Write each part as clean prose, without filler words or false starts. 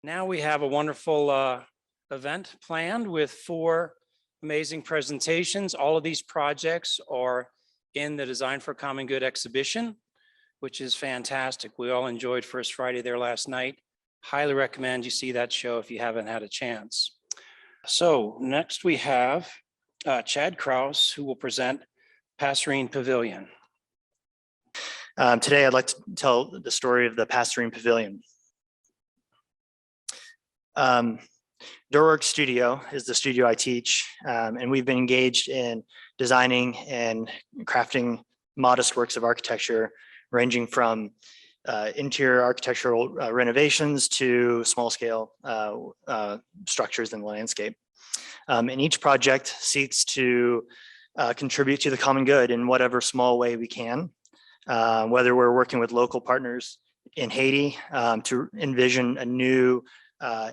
Now we have a wonderful event planned with 4 amazing presentations. All of these projects are in the Design for Common Good exhibition, which is fantastic. We all enjoyed First Friday there last night. Highly recommend you see that show if you haven't had a chance. So next we have Chad Kraus, who will present Passerine Pavilion. Today, I'd like to tell the story of the Passerine Pavilion. Durwork Studio is the studio I teach, and we've been engaged in designing and crafting modest works of architecture, ranging from interior architectural renovations to small-scale structures in the landscape. And each project seeks to contribute to the common good in whatever small way we can. Whether we're working with local partners in Haiti to envision a new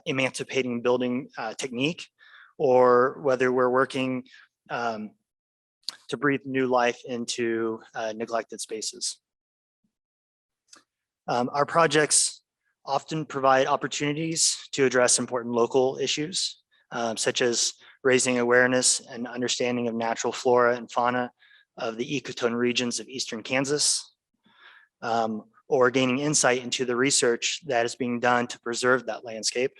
emancipating building technique, or whether we're working to breathe new life into neglected spaces. Our projects often provide opportunities to address important local issues, such as raising awareness and understanding of natural flora and fauna of the ecotone regions of eastern Kansas, or gaining insight into the research that is being done to preserve that landscape,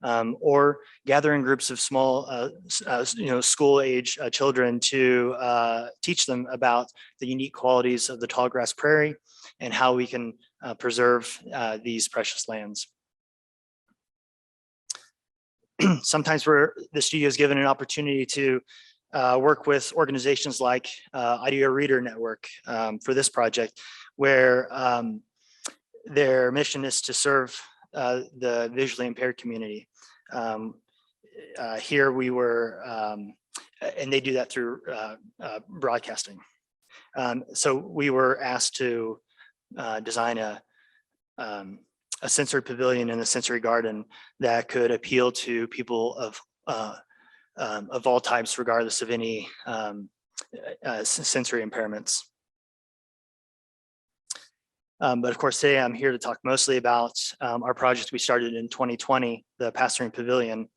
or gathering groups of small, school-age children to teach them about the unique qualities of the tallgrass prairie and how we can preserve these precious lands. Sometimes the studio is given an opportunity to work with organizations like Idea Reader Network for this project, where their mission is to serve the visually impaired community. Here we were, and they do that through broadcasting. So we were asked to design a sensory pavilion in the sensory garden that could appeal to people of all types, regardless of any sensory impairments. But of course, today I'm here to talk mostly about our project we started in 2020, the Passerine Pavilion.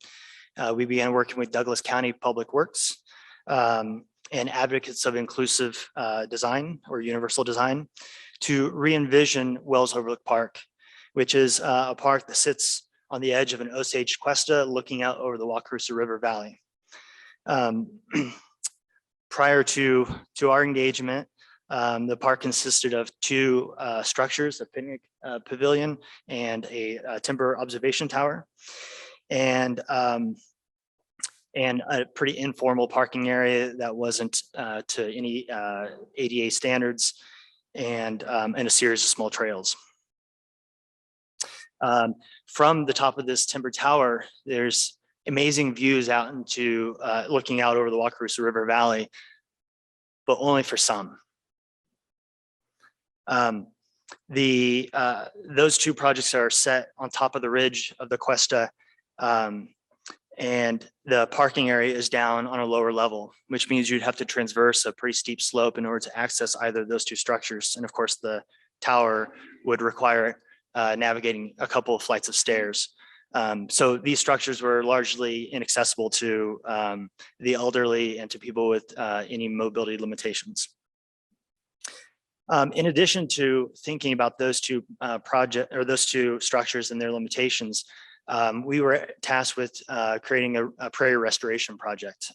We began working with Douglas County Public Works and advocates of inclusive design or universal design to re-envision Wells Overlook Park, which is a park that sits on the edge of an Osage cuesta looking out over the Wakarusa River Valley. Prior to our engagement, the park consisted of 2 structures, a picnic pavilion and a timber observation tower, and a pretty informal parking area that wasn't to any ADA standards, and a series of small trails. From the top of this timber tower, there's amazing views out into looking out over the Wakarusa River Valley, but only for some. Those 2 projects are set on top of the ridge of the cuesta, and the parking area is down on a lower level, which means you'd have to traverse a pretty steep slope in order to access either of those 2 structures. And of course, the tower would require navigating a couple of flights of stairs. So these structures were largely inaccessible to the elderly and to people with any mobility limitations. In addition to thinking about those 2 those 2 structures and their limitations, we were tasked with creating a prairie restoration project.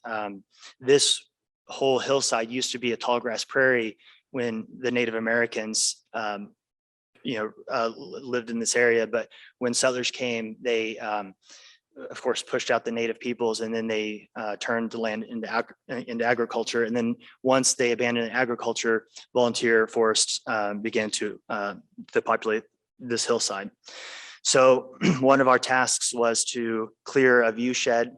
This whole hillside used to be a tallgrass prairie when the Native Americans lived in this area, but when settlers came, they of course pushed out the native peoples, and then they turned the land into agriculture. And then once they abandoned agriculture, volunteer forests began to populate this hillside. So one of our tasks was to clear a view shed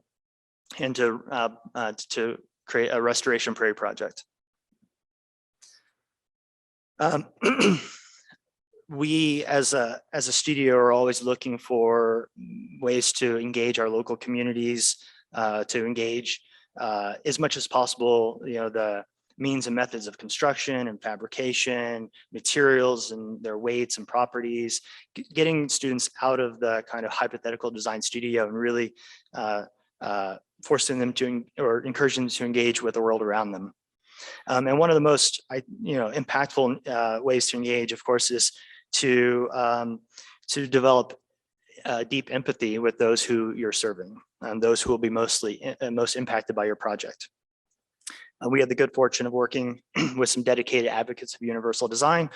and to create a restoration prairie project. We as a studio are always looking for ways to engage our local communities, to engage as much as possible, the means and methods of construction and fabrication, materials and their weights and properties, getting students out of the kind of hypothetical design studio and really forcing them to, or encouraging them to engage with the world around them. And one of the most, impactful ways to engage, of course, is to develop deep empathy with those who you're serving, those who will be most impacted by your project. We had the good fortune of working with some dedicated advocates of universal design,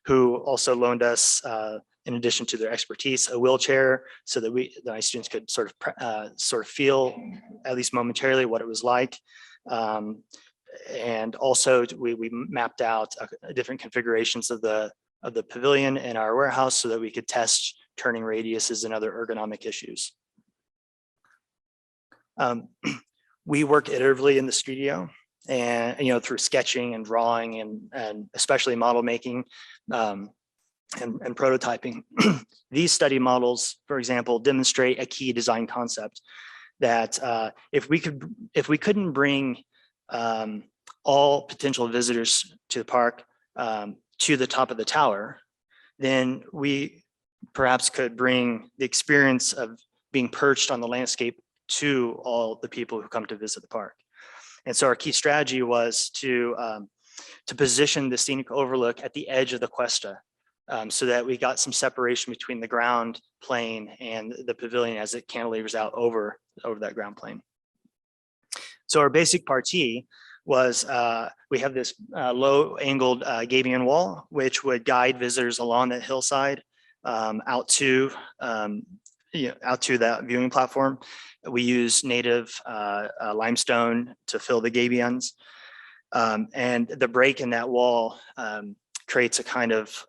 who also loaned us, in addition to their expertise, a wheelchair, so that my students could sort of feel, at least momentarily, what it was like. And also, we mapped out different configurations of the pavilion in our warehouse so that we could test turning radiuses and other ergonomic issues. We work iteratively in the studio, and through sketching and drawing and especially model making and prototyping. These study models, for example, demonstrate a key design concept that if we couldn't bring all potential visitors to the park to the top of the tower, then we perhaps could bring the experience of being perched on the landscape to all the people who come to visit the park. And so our key strategy was to position the scenic overlook at the edge of the cuesta, so that we got some separation between the ground plane and the pavilion as it cantilevers out over that ground plane. So our basic partie was we have this low angled gabion wall, which would guide visitors along that hillside out to that viewing platform. We use native limestone to fill the gabions. And the break in that wall creates a kind of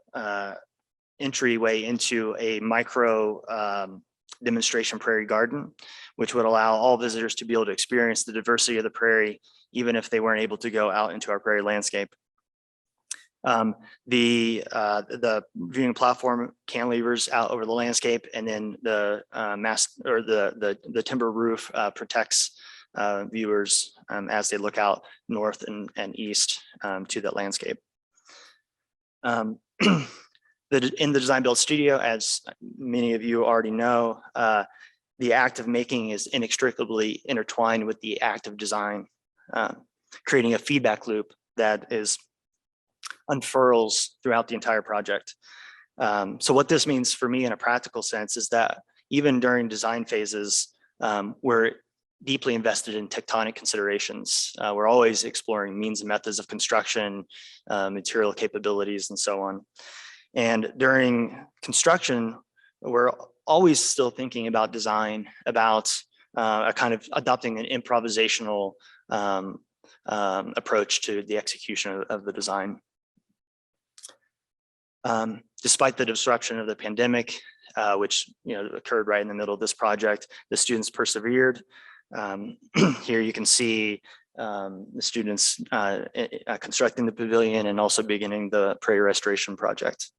entryway into a micro demonstration prairie garden, which would allow all visitors to be able to experience the diversity of the prairie, even if they weren't able to go out into our prairie landscape. The viewing platform cantilevers out over the landscape, and then the the timber roof protects viewers as they look out north and east to that landscape. In the design build studio, as many of you already know, the act of making is inextricably intertwined with the act of design, creating a feedback loop that unfurls throughout the entire project. So what this means for me in a practical sense is that even during design phases, we're deeply invested in tectonic considerations. We're always exploring means and methods of construction, material capabilities, and so on. And during construction, we're always still thinking about design, about a kind of adopting an improvisational approach to the execution of the design. Despite the disruption of the pandemic, which occurred right in the middle of this project, the students persevered. Here you can see the students constructing the pavilion and also beginning the prairie restoration project.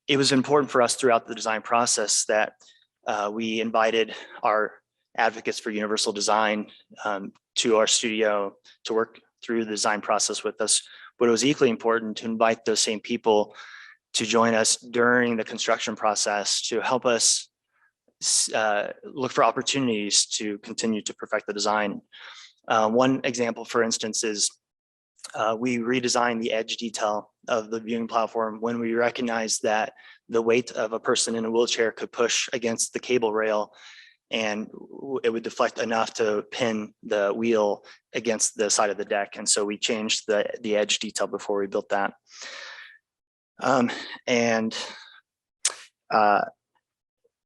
It was important for us throughout the design process that we invited our advocates for universal design to our studio to work through the design process with us. But it was equally important to invite those same people to join us during the construction process to help us look for opportunities to continue to perfect the design. One example, for instance, is we redesigned the edge detail of the viewing platform when we recognized that the weight of a person in a wheelchair could push against the cable rail, and it would deflect enough to pin the wheel against the side of the deck. And so we changed the edge detail before we built that.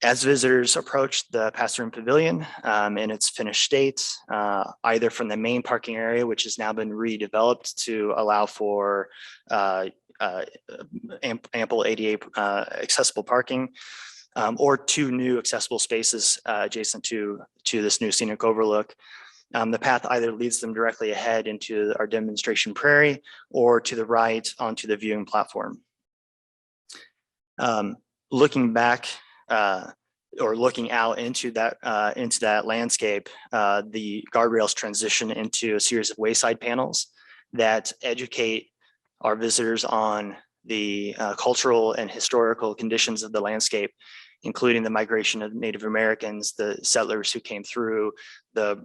As visitors approach the Pastor Inn Pavilion in its finished state, either from the main parking area, which has now been redeveloped to allow for ample ADA accessible parking, or two new accessible spaces adjacent to this new scenic overlook. The path either leads them directly ahead into our demonstration prairie or to the right onto the viewing platform. Looking back, or looking out into that landscape, the guardrails transition into a series of wayside panels that educate our visitors on the cultural and historical conditions of the landscape, including the migration of Native Americans, the settlers who came through, the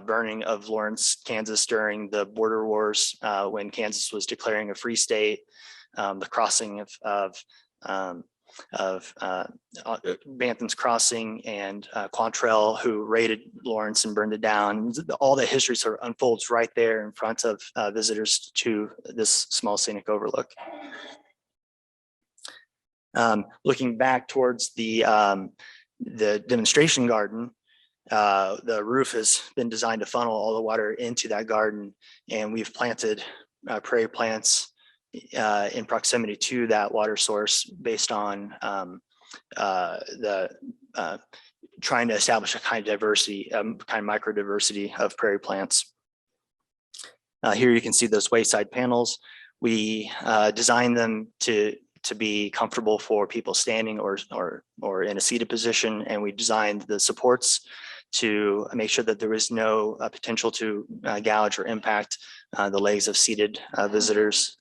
burning of Lawrence, Kansas during the border wars when Kansas was declaring a free state, the crossing of Bantam's Crossing and Quantrell, who raided Lawrence and burned it down. All the history sort of unfolds right there in front of visitors to this small scenic overlook. Looking back towards the demonstration garden, the roof has been designed to funnel all the water into that garden, and we've planted prairie plants in proximity to that water source based on trying to establish a kind of diversity, kind of microdiversity of prairie plants. Here you can see those wayside panels. We designed them to be comfortable for people standing or in a seated position, and we designed the supports to make sure that there was no potential to gouge or impact the legs of seated visitors.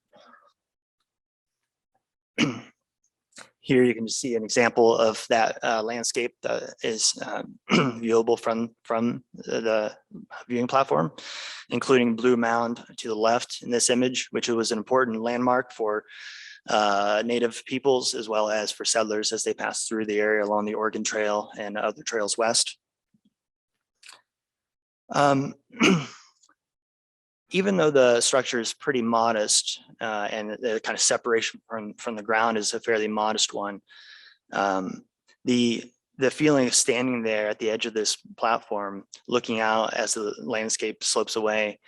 Here you can see an example of that landscape that is viewable from the viewing platform, including Blue Mound to the left in this image, which was an important landmark for Native peoples as well as for settlers as they passed through the area along the Oregon Trail and other trails west. Even though the structure is pretty modest and the kind of separation from the ground is a fairly modest one, the feeling of standing there at the edge of this platform, looking out as the landscape slopes away,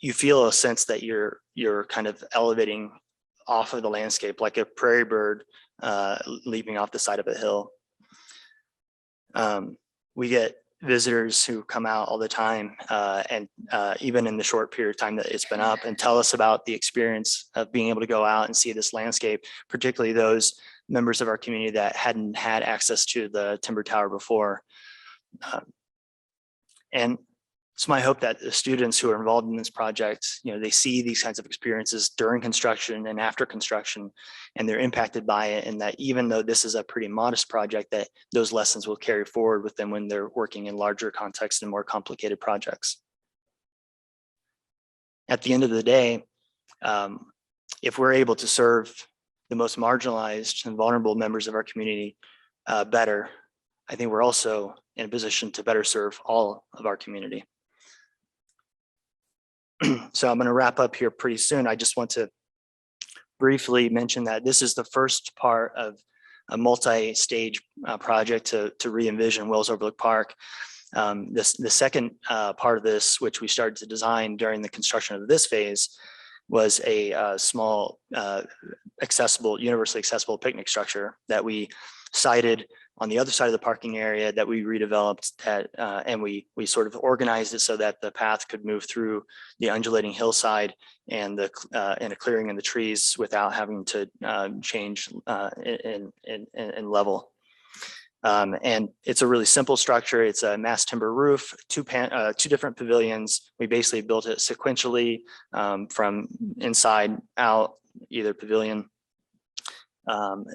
you feel a sense that you're kind of elevating off of the landscape like a prairie bird leaping off the side of a hill. We get visitors who come out all the time and even in the short period of time that it's been up, and tell us about the experience of being able to go out and see this landscape, particularly those members of our community that hadn't had access to the timber tower before. And it's my hope that the students who are involved in this project, they see these kinds of experiences during construction and after construction, and they're impacted by it. And that even though this is a pretty modest project, that those lessons will carry forward with them when they're working in larger contexts and more complicated projects. At the end of the day, if we're able to serve the most marginalized and vulnerable members of our community better, I think we're also in a position to better serve all of our community. So I'm going to wrap up here pretty soon. I just want to briefly mention that this is the first part of a multi-stage project to re-envision Wills Overlook Park. The second part of this, which we started to design during the construction of this phase, was a small, universally accessible picnic structure that we sited on the other side of the parking area that we redeveloped and we sort of organized it so that the path could move through the undulating hillside and a clearing in the trees without having to change in level. And it's a really simple structure. It's a mass timber roof, two different pavilions. We basically built it sequentially from inside out, either pavilion.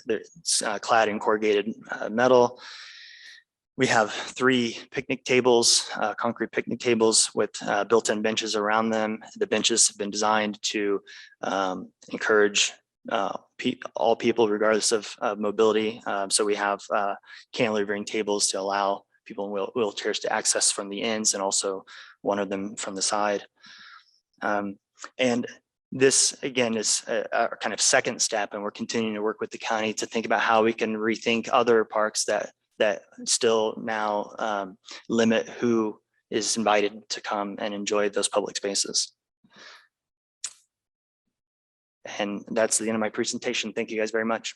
It's clad in corrugated metal. We have 3 picnic tables, concrete picnic tables with built-in benches around them. The benches have been designed to encourage all people regardless of mobility. So we have cantilevering tables to allow people in wheelchairs to access from the ends, and also one of them from the side. And this again is a kind of second step, and we're continuing to work with the county to think about how we can rethink other parks that still now limit who is invited to come and enjoy those public spaces. And that's the end of my presentation. Thank you guys very much.